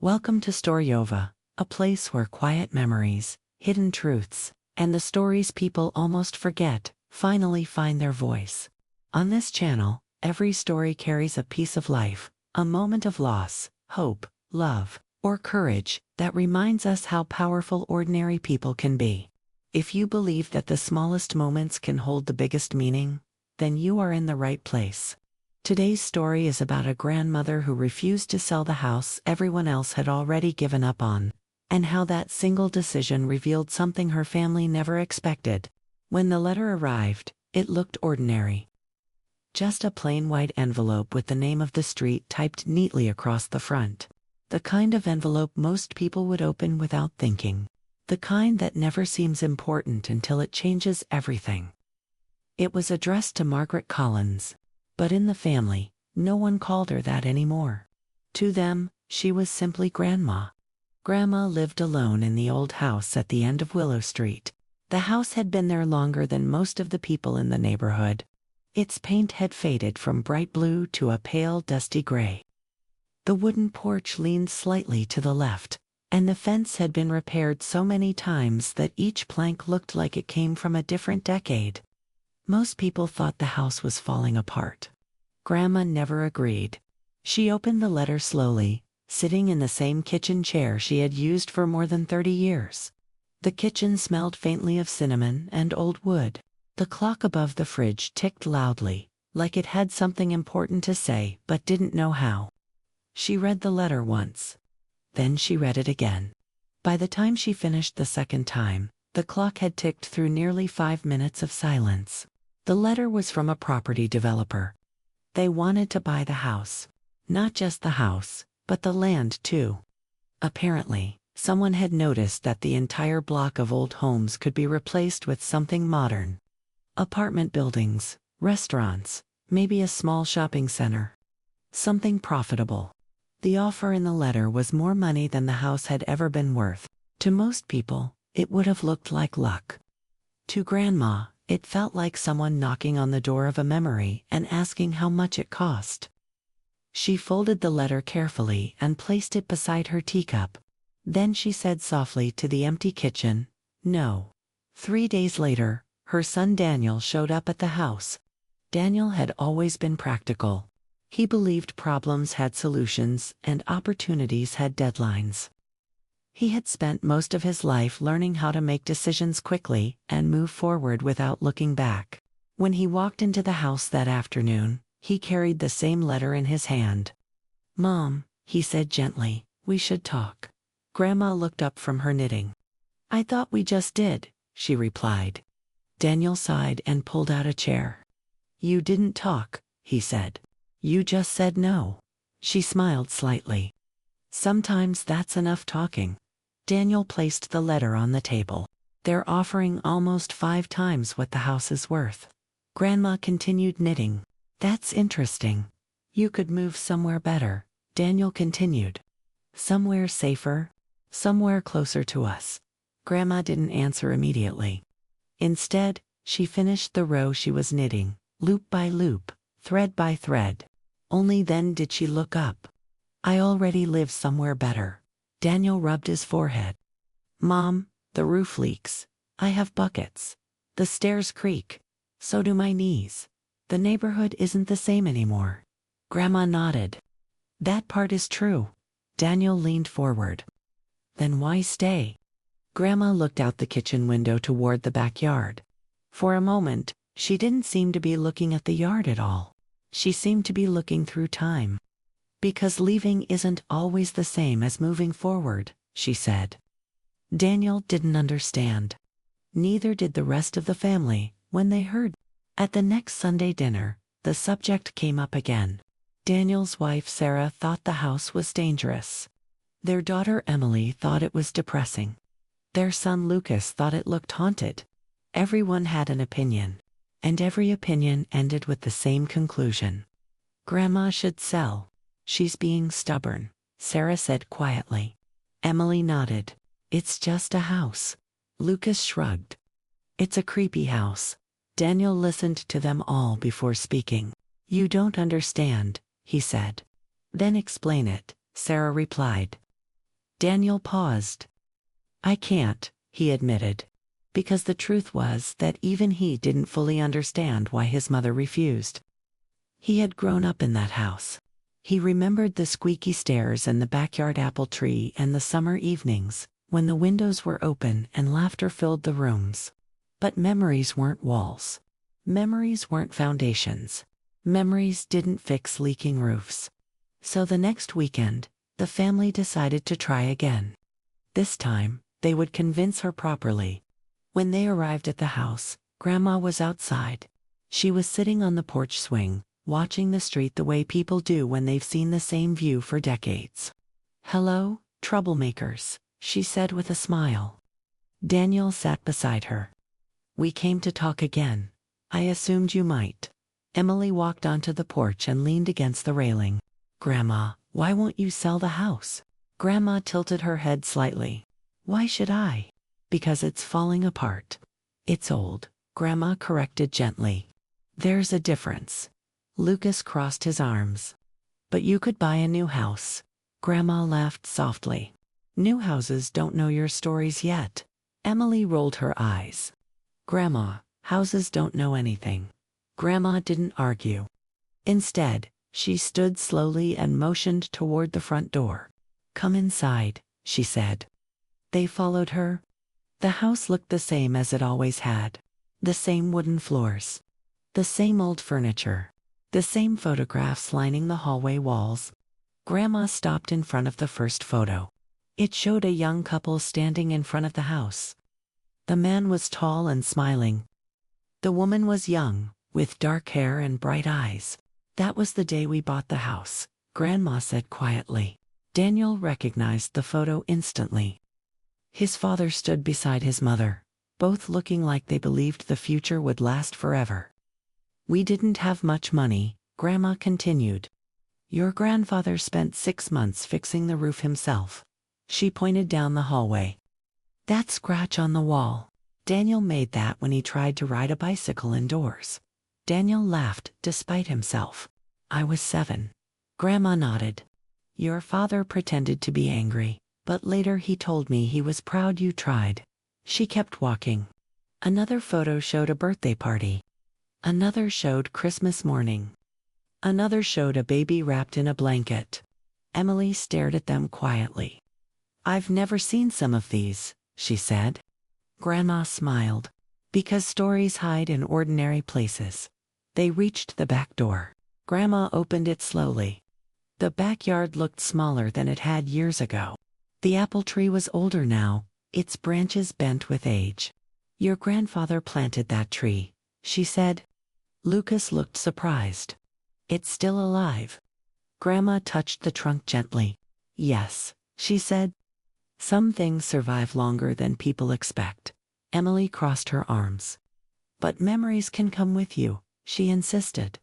Welcome to Storyova, a place where quiet memories, hidden truths, and the stories people almost forget finally find their voice. On this channel, every story carries a piece of life, a moment of loss, hope, love, or courage that reminds us how powerful ordinary people can be. If you believe that the smallest moments can hold the biggest meaning, then you are in the right place. Today's story is about a grandmother who refused to sell the house everyone else had already given up on, and how that single decision revealed something her family never expected. When the letter arrived, it looked ordinary. Just a plain white envelope with the name of the street typed neatly across the front. The kind of envelope most people would open without thinking. The kind that never seems important until it changes everything. It was addressed to Margaret Collins. But in the family, no one called her that anymore. To them, she was simply Grandma. Grandma lived alone in the old house at the end of Willow Street. The house had been there longer than most of the people in the neighborhood. Its paint had faded from bright blue to a pale dusty gray. The wooden porch leaned slightly to the left, and the fence had been repaired so many times that each plank looked like it came from a different decade. Most people thought the house was falling apart. Grandma never agreed. She opened the letter slowly, sitting in the same kitchen chair she had used for more than 30 years. The kitchen smelled faintly of cinnamon and old wood. The clock above the fridge ticked loudly, like it had something important to say but didn't know how. She read the letter once. Then she read it again. By the time she finished the second time, the clock had ticked through nearly 5 minutes of silence. The letter was from a property developer. They wanted to buy the house. Not just the house, but the land too. Apparently, someone had noticed that the entire block of old homes could be replaced with something modern. Apartment buildings, restaurants, maybe a small shopping center. Something profitable. The offer in the letter was more money than the house had ever been worth. To most people, it would have looked like luck. To Grandma, it felt like someone knocking on the door of a memory and asking how much it cost. She folded the letter carefully and placed it beside her teacup. Then she said softly to the empty kitchen, "No." 3 days later, her son Daniel showed up at the house. Daniel had always been practical. He believed problems had solutions and opportunities had deadlines. He had spent most of his life learning how to make decisions quickly and move forward without looking back. When he walked into the house that afternoon, he carried the same letter in his hand. "Mom," he said gently, "we should talk." Grandma looked up from her knitting. "I thought we just did," she replied. Daniel sighed and pulled out a chair. "You didn't talk," he said. "You just said no." She smiled slightly. "Sometimes that's enough talking." Daniel placed the letter on the table. "They're offering almost 5 times what the house is worth." Grandma continued knitting. "That's interesting. You could move somewhere better," Daniel continued. "Somewhere safer? Somewhere closer to us?" Grandma didn't answer immediately. Instead, she finished the row she was knitting, loop by loop, thread by thread. Only then did she look up. "I already live somewhere better." Daniel rubbed his forehead. "Mom, the roof leaks. I have buckets. The stairs creak. So do my knees. The neighborhood isn't the same anymore." Grandma nodded. "That part is true." Daniel leaned forward. "Then why stay?" Grandma looked out the kitchen window toward the backyard. For a moment, she didn't seem to be looking at the yard at all. She seemed to be looking through time. "Because leaving isn't always the same as moving forward," she said. Daniel didn't understand. Neither did the rest of the family when they heard. At the next Sunday dinner, the subject came up again. Daniel's wife Sarah thought the house was dangerous. Their daughter Emily thought it was depressing. Their son Lucas thought it looked haunted. Everyone had an opinion, and every opinion ended with the same conclusion. Grandma should sell. "She's being stubborn," Sarah said quietly. Emily nodded. "It's just a house." Lucas shrugged. "It's a creepy house." Daniel listened to them all before speaking. "You don't understand," he said. "Then explain it," Sarah replied. Daniel paused. I can't, he admitted, because the truth was that even he didn't fully understand why his mother refused. He had grown up in that house. He remembered the squeaky stairs and the backyard apple tree and the summer evenings, when the windows were open and laughter filled the rooms. But memories weren't walls. Memories weren't foundations. Memories didn't fix leaking roofs. So the next weekend, the family decided to try again. This time, they would convince her properly. When they arrived at the house, Grandma was outside. She was sitting on the porch swing, watching the street the way people do when they've seen the same view for decades. Hello, troublemakers, she said with a smile. Daniel sat beside her. We came to talk again. I assumed you might. Emily walked onto the porch and leaned against the railing. Grandma, why won't you sell the house? Grandma tilted her head slightly. Why should I? Because it's falling apart. It's old, Grandma corrected gently. There's a difference. Lucas crossed his arms. But you could buy a new house. Grandma laughed softly. New houses don't know your stories yet. Emily rolled her eyes. Grandma, houses don't know anything. Grandma didn't argue. Instead, she stood slowly and motioned toward the front door. Come inside, she said. They followed her. The house looked the same as it always had. The same wooden floors. The same old furniture. The same photographs lining the hallway walls. Grandma stopped in front of the first photo. It showed a young couple standing in front of the house. The man was tall and smiling. The woman was young, with dark hair and bright eyes. That was the day we bought the house, Grandma said quietly. Daniel recognized the photo instantly. His father stood beside his mother, both looking like they believed the future would last forever. We didn't have much money, Grandma continued. Your grandfather spent 6 months fixing the roof himself. She pointed down the hallway. That scratch on the wall. Daniel made that when he tried to ride a bicycle indoors. Daniel laughed despite himself. I was 7. Grandma nodded. Your father pretended to be angry, but later he told me he was proud you tried. She kept walking. Another photo showed a birthday party. Another showed Christmas morning. Another showed a baby wrapped in a blanket. Emily stared at them quietly. I've never seen some of these, she said. Grandma smiled. Because stories hide in ordinary places. They reached the back door. Grandma opened it slowly. The backyard looked smaller than it had years ago. The apple tree was older now, its branches bent with age. Your grandfather planted that tree, she said. Lucas looked surprised. It's still alive. Grandma touched the trunk gently. Yes, she said. Some things survive longer than people expect. Emily crossed her arms. But memories can come with you, she insisted.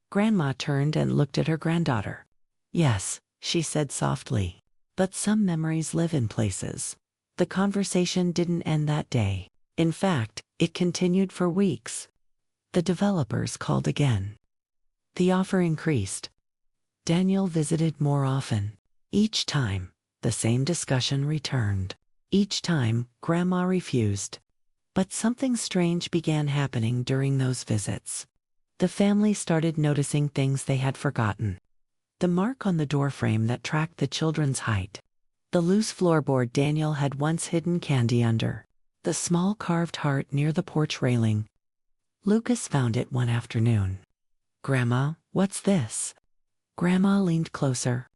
Grandma turned and looked at her granddaughter. Yes, she said softly. But some memories live in places. The conversation didn't end that day. In fact, it continued for weeks. The developers called again. The offer increased. Daniel visited more often. Each time, the same discussion returned. Each time, Grandma refused. But something strange began happening during those visits. The family started noticing things they had forgotten. The mark on the doorframe that tracked the children's height. The loose floorboard Daniel had once hidden candy under. The small carved heart near the porch railing. Lucas found it one afternoon. Grandma, what's this? Grandma leaned closer.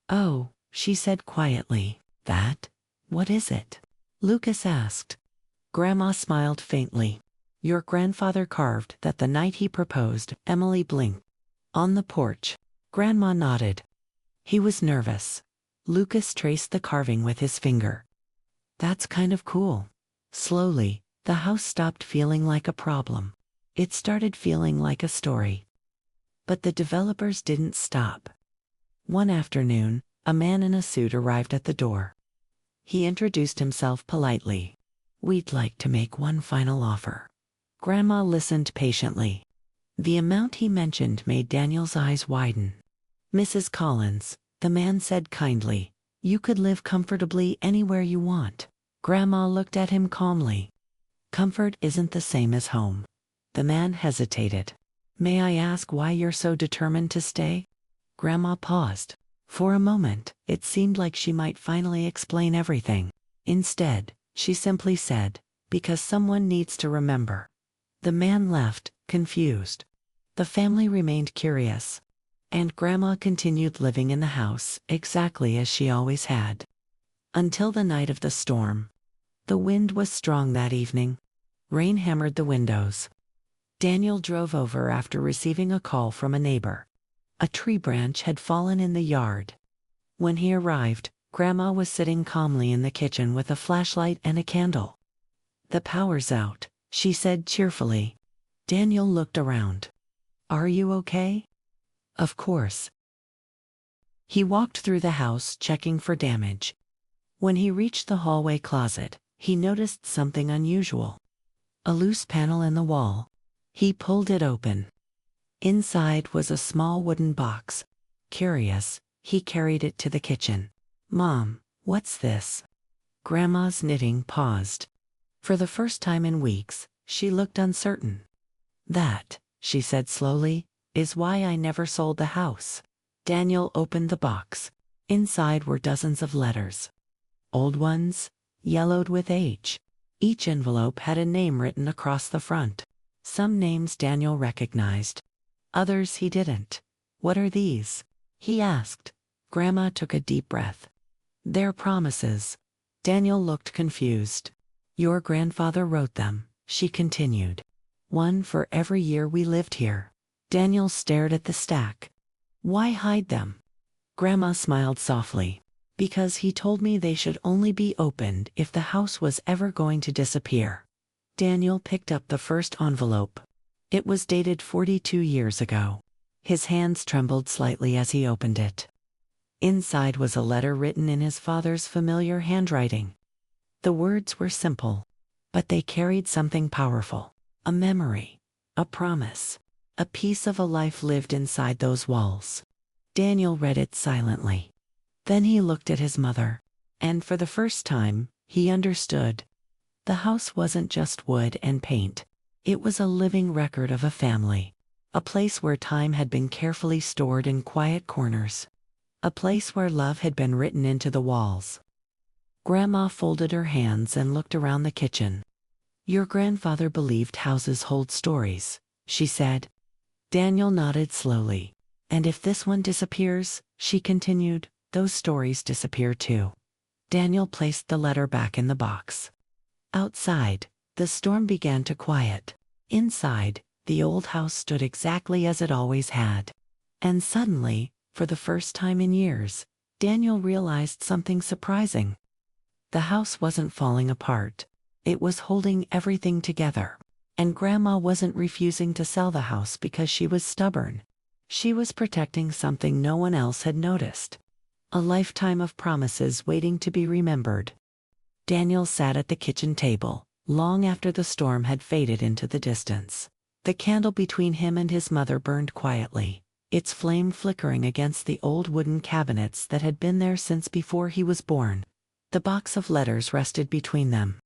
Oh, she said quietly. That? What is it? Lucas asked. Grandma smiled faintly. Your grandfather carved that the night he proposed. Emily blinked. On the porch. Grandma nodded. He was nervous. Lucas traced the carving with his finger. That's kind of cool. Slowly, the house stopped feeling like a problem. It started feeling like a story. But the developers didn't stop. One afternoon, a man in a suit arrived at the door. He introduced himself politely. We'd like to make one final offer. Grandma listened patiently. The amount he mentioned made Daniel's eyes widen. Mrs. Collins, the man said kindly, You could live comfortably anywhere you want. Grandma looked at him calmly. Comfort isn't the same as home. The man hesitated. May I ask why you're so determined to stay? Grandma paused. For a moment, it seemed like she might finally explain everything. Instead, she simply said, because someone needs to remember. The man left, confused. The family remained curious. And Grandma continued living in the house exactly as she always had. Until the night of the storm. The wind was strong that evening. Rain hammered the windows. Daniel drove over after receiving a call from a neighbor. A tree branch had fallen in the yard. When he arrived, Grandma was sitting calmly in the kitchen with a flashlight and a candle. The power's out, she said cheerfully. Daniel looked around. Are you okay? Of course. He walked through the house checking for damage. When he reached the hallway closet, he noticed something unusual. A loose panel in the wall. He pulled it open. Inside was a small wooden box. Curious, he carried it to the kitchen. Mom, what's this? Grandma's knitting paused. For the first time in weeks, she looked uncertain. That, she said slowly, is why I never sold the house. Daniel opened the box. Inside were dozens of letters. Old ones, yellowed with age. Each envelope had a name written across the front. Some names Daniel recognized. Others he didn't. What are these? He asked. Grandma took a deep breath. They're promises. Daniel looked confused. Your grandfather wrote them, she continued. One for every year we lived here. Daniel stared at the stack. Why hide them? Grandma smiled softly. Because he told me they should only be opened if the house was ever going to disappear. Daniel picked up the first envelope. It was dated 42 years ago. His hands trembled slightly as he opened it. Inside was a letter written in his father's familiar handwriting. The words were simple, but they carried something powerful. A memory, a promise, a piece of a life lived inside those walls. Daniel read it silently. Then he looked at his mother, and for the first time, he understood. The house wasn't just wood and paint. It was a living record of a family. A place where time had been carefully stored in quiet corners. A place where love had been written into the walls. Grandma folded her hands and looked around the kitchen. Your grandfather believed houses hold stories, she said. Daniel nodded slowly. And if this one disappears, she continued, those stories disappear too. Daniel placed the letter back in the box. Outside, the storm began to quiet. Inside, the old house stood exactly as it always had. And suddenly, for the first time in years, Daniel realized something surprising. The house wasn't falling apart. It was holding everything together. And Grandma wasn't refusing to sell the house because she was stubborn. She was protecting something no one else had noticed. A lifetime of promises waiting to be remembered. Daniel sat at the kitchen table, long after the storm had faded into the distance. The candle between him and his mother burned quietly, its flame flickering against the old wooden cabinets that had been there since before he was born. The box of letters rested between them.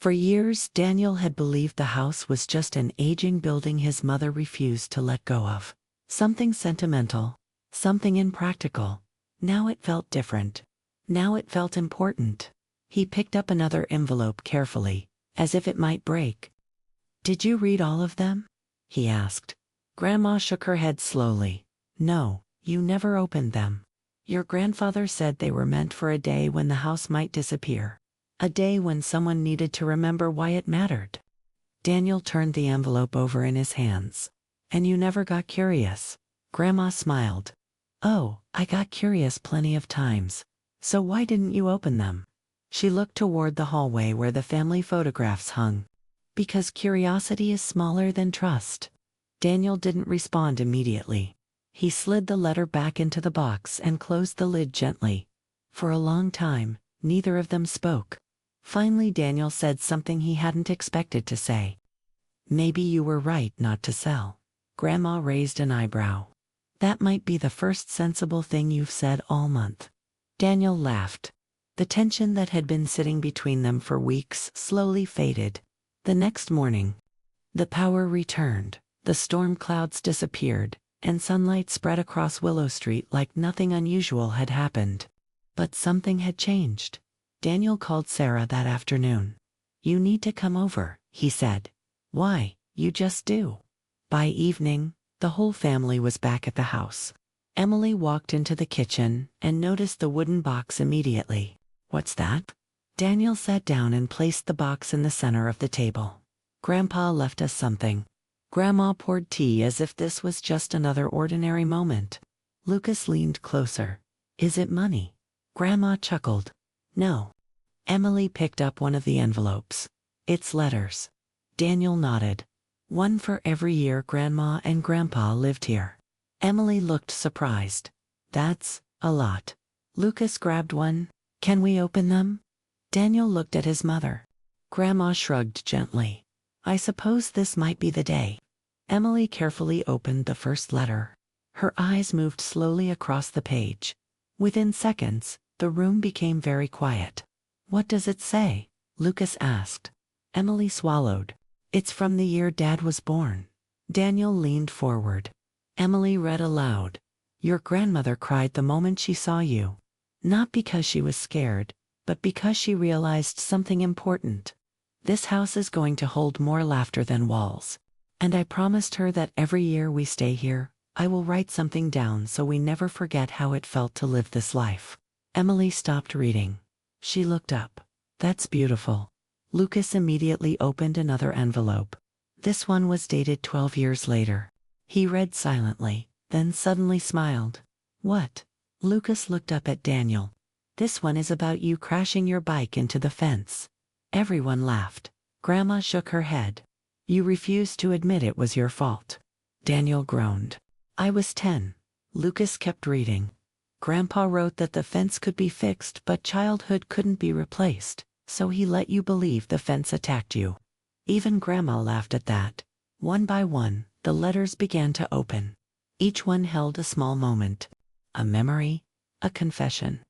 For years, Daniel had believed the house was just an aging building his mother refused to let go of. Something sentimental, something impractical. Now it felt different. Now it felt important. He picked up another envelope carefully, as if it might break. Did you read all of them? He asked. Grandma shook her head slowly. No, you never opened them. Your grandfather said they were meant for a day when the house might disappear. A day when someone needed to remember why it mattered. Daniel turned the envelope over in his hands. And you never got curious. Grandma smiled. Oh, I got curious plenty of times. So why didn't you open them? She looked toward the hallway where the family photographs hung. Because curiosity is smaller than trust. Daniel didn't respond immediately. He slid the letter back into the box and closed the lid gently. For a long time, neither of them spoke. Finally, Daniel said something he hadn't expected to say. Maybe you were right not to sell. Grandma raised an eyebrow. That might be the first sensible thing you've said all month. Daniel laughed. The tension that had been sitting between them for weeks slowly faded. The next morning, the power returned, the storm clouds disappeared, and sunlight spread across Willow Street like nothing unusual had happened. But something had changed. Daniel called Sarah that afternoon. "You need to come over," he said. "Why, you just do." By evening, the whole family was back at the house. Emily walked into the kitchen and noticed the wooden box immediately. "What's that?" Daniel sat down and placed the box in the center of the table. "Grandpa left us something." Grandma poured tea as if this was just another ordinary moment. Lucas leaned closer. "Is it money?" Grandma chuckled. "No." Emily picked up one of the envelopes. "It's letters." Daniel nodded. "One for every year Grandma and Grandpa lived here." Emily looked surprised. "That's a lot." Lucas grabbed one. "Can we open them?" Daniel looked at his mother. Grandma shrugged gently. "I suppose this might be the day." Emily carefully opened the first letter. Her eyes moved slowly across the page. Within seconds, the room became very quiet. "What does it say?" Lucas asked. Emily swallowed. "It's from the year Dad was born." Daniel leaned forward. Emily read aloud. "Your grandmother cried the moment she saw you. Not because she was scared, but because she realized something important. This house is going to hold more laughter than walls. And I promised her that every year we stay here, I will write something down so we never forget how it felt to live this life." Emily stopped reading. She looked up. "That's beautiful." Lucas immediately opened another envelope. This one was dated 12 years later. He read silently, then suddenly smiled. "What?" Lucas looked up at Daniel. "This one is about you crashing your bike into the fence." Everyone laughed. Grandma shook her head. "You refused to admit it was your fault." Daniel groaned. "I was 10. Lucas kept reading. "Grandpa wrote that the fence could be fixed but childhood couldn't be replaced, so he let you believe the fence attacked you." Even Grandma laughed at that. One by one, the letters began to open. Each one held a small moment. A memory, a confession.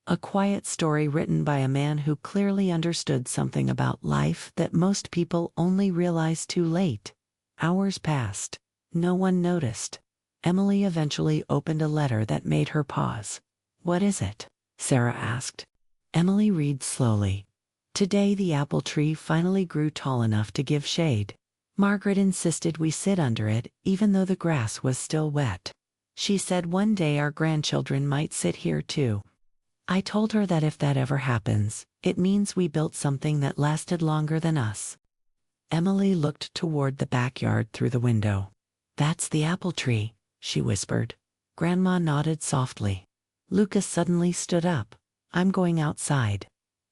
A quiet story written by a man who clearly understood something about life that most people only realize too late. Hours passed. No one noticed. Emily eventually opened a letter that made her pause. "What is it?" Sarah asked. Emily read slowly. "Today the apple tree finally grew tall enough to give shade. Margaret insisted we sit under it, even though the grass was still wet. She said one day our grandchildren might sit here too. I told her that if that ever happens, it means we built something that lasted longer than us." Emily looked toward the backyard through the window. "That's the apple tree," she whispered. Grandma nodded softly. Lucas suddenly stood up. "I'm going outside."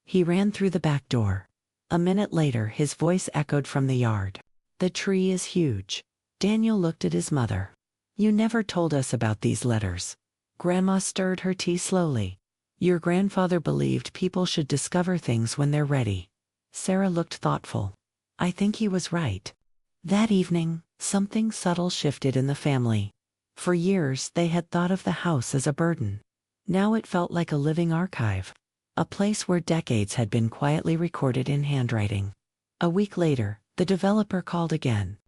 He ran through the back door. A minute later, his voice echoed from the yard. "The tree is huge." Daniel looked at his mother. "You never told us about these letters." Grandma stirred her tea slowly. "Your grandfather believed people should discover things when they're ready." Sarah looked thoughtful. "I think he was right." That evening, something subtle shifted in the family. For years, they had thought of the house as a burden. Now it felt like a living archive, a place where decades had been quietly recorded in handwriting. A week later, the developer called again.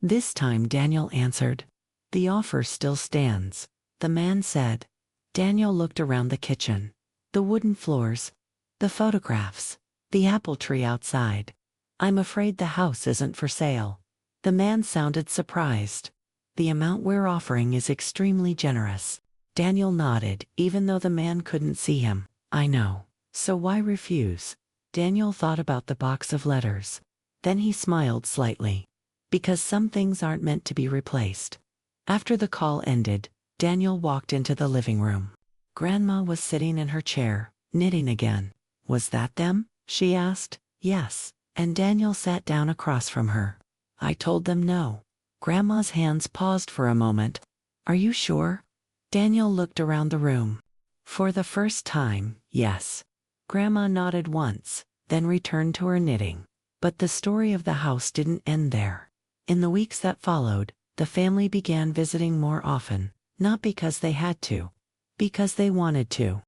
This time Daniel answered. "The offer still stands," the man said. Daniel looked around the kitchen. The wooden floors, the photographs, the apple tree outside. "I'm afraid the house isn't for sale." The man sounded surprised. "The amount we're offering is extremely generous." Daniel nodded, even though the man couldn't see him. "I know. So why refuse?" Daniel thought about the box of letters. Then he smiled slightly. "Because some things aren't meant to be replaced." After the call ended, Daniel walked into the living room. Grandma was sitting in her chair, knitting again. "Was that them?" she asked. "Yes." And Daniel sat down across from her. "I told them no." Grandma's hands paused for a moment. "Are you sure?" Daniel looked around the room. "For the first time, yes." Grandma nodded once, then returned to her knitting. But the story of the house didn't end there. In the weeks that followed, the family began visiting more often, not because they had to, because they wanted to.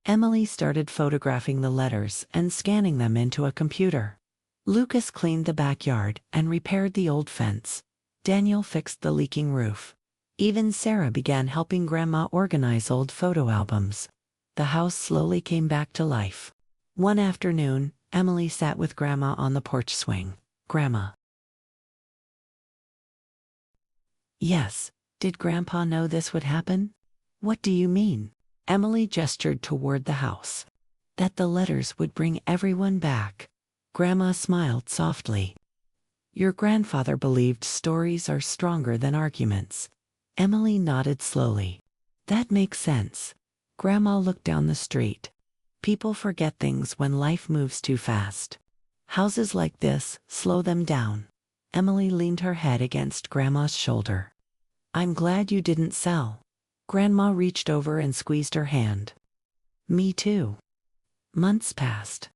Emily started photographing the letters and scanning them into a computer. Lucas cleaned the backyard and repaired the old fence. Daniel fixed the leaking roof. Even Sarah began helping Grandma organize old photo albums. The house slowly came back to life. One afternoon, Emily sat with Grandma on the porch swing. "Grandma." "Yes, did Grandpa know this would happen?" "What do you mean?" Emily gestured toward the house. "That the letters would bring everyone back." Grandma smiled softly. "Your grandfather believed stories are stronger than arguments." Emily nodded slowly. "That makes sense." Grandma looked down the street. People forget things when life moves too fast. Houses like this slow them down. Emily leaned her head against Grandma's shoulder. "I'm glad you didn't sell." Grandma reached over and squeezed her hand. "Me too." Months passed.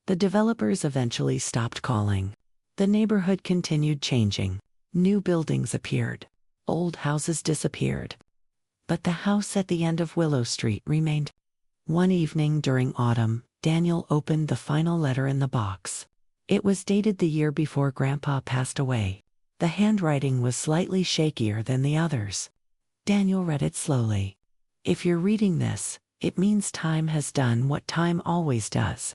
The developers eventually stopped calling. The neighborhood continued changing. New buildings appeared. Old houses disappeared. But the house at the end of Willow Street remained. One evening during autumn, Daniel opened the final letter in the box. It was dated the year before Grandpa passed away. The handwriting was slightly shakier than the others. Daniel read it slowly. "If you're reading this, it means time has done what time always does.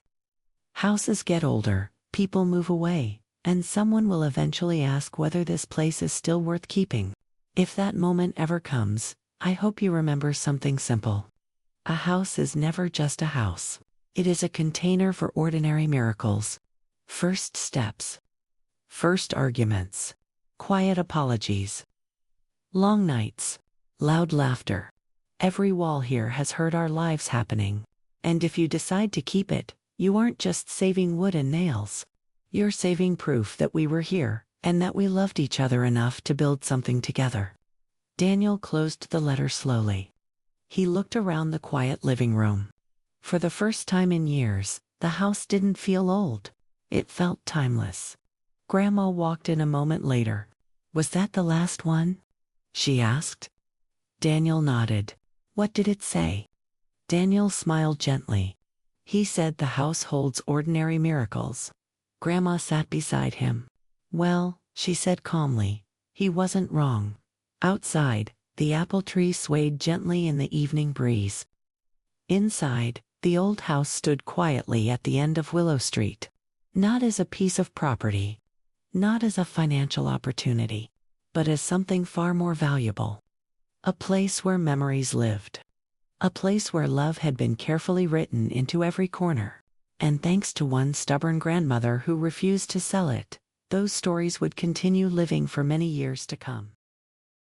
Houses get older, people move away, and someone will eventually ask whether this place is still worth keeping. If that moment ever comes, I hope you remember something simple. A house is never just a house. It is a container for ordinary miracles. First steps. First arguments. Quiet apologies. Long nights. Loud laughter. Every wall here has heard our lives happening. And if you decide to keep it, you aren't just saving wood and nails. You're saving proof that we were here, and that we loved each other enough to build something together." Daniel closed the letter slowly. He looked around the quiet living room. For the first time in years, the house didn't feel old. It felt timeless. Grandma walked in a moment later. "Was that the last one?" she asked. Daniel nodded. "What did it say?" Daniel smiled gently. "He said the house holds ordinary miracles." Grandma sat beside him. "Well," she said calmly, "he wasn't wrong." Outside, the apple tree swayed gently in the evening breeze. Inside, the old house stood quietly at the end of Willow Street. Not as a piece of property, not as a financial opportunity, but as something far more valuable. A place where memories lived. A place where love had been carefully written into every corner. And thanks to one stubborn grandmother who refused to sell it, those stories would continue living for many years to come.